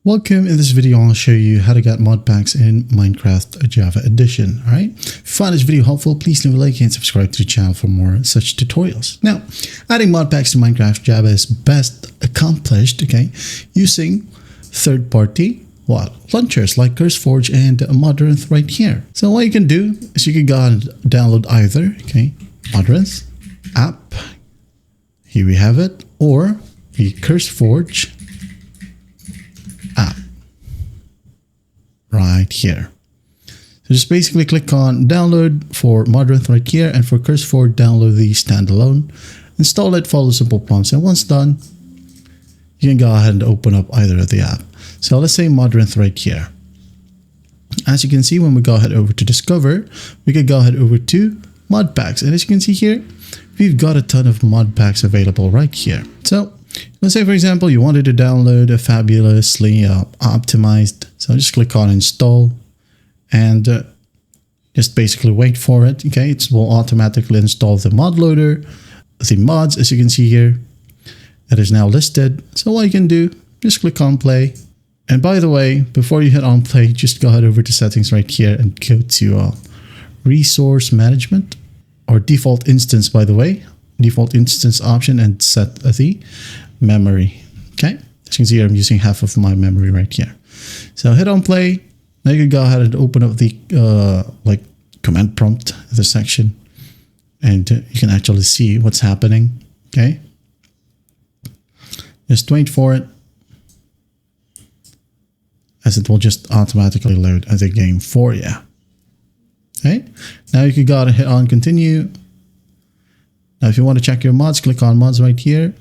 Welcome. In this video, I'll show you how to get mod packs in Minecraft Java Edition. All right. If you find this video helpful, please leave a like and subscribe to the channel for more such tutorials. Now, adding mod packs to Minecraft Java is best accomplished, using third-party launchers like CurseForge and Modrinth right here. So what you can do is you can go and download either, Modrinth app. Here we have it, or the CurseForge app right here. So just basically click on download for Modrinth right here, and for CurseForge, download the standalone. Install it, follow simple prompts, and once done, you can go ahead and open up either of the app. So let's say Modrinth right here. As you can see, when we go ahead over to discover, we can go ahead over to Modpacks, and as you can see here, we've got a ton of mod packs available right here. So let's say, for example, you wanted to download a fabulously optimized. So just click on install and just basically wait for it. It will automatically install the mod loader, the mods, as you can see here. That is now listed. So what you can do, just click on play. And by the way, before you hit on play, just go ahead over to settings right here and go to resource management, or default instance, by the way, default instance option, and set the memory. As you can see here, I'm using half of my memory right here. So hit on play. Now you can go ahead and open up the command prompt, the section, and you can actually see what's happening. Just wait for it, as it will just automatically load the game for you. Now you can go ahead and hit on continue. Now if you want to check your mods, click on mods right here.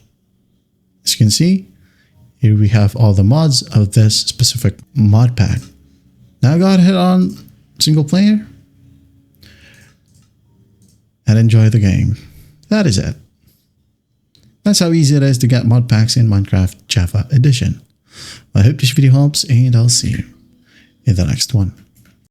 As you can see, here we have all the mods of this specific mod pack. Now go ahead and hit on single player and enjoy the game. That is it. That's how easy it is to get mod packs in Minecraft Java Edition. I hope this video helps, and I'll see you in the next one.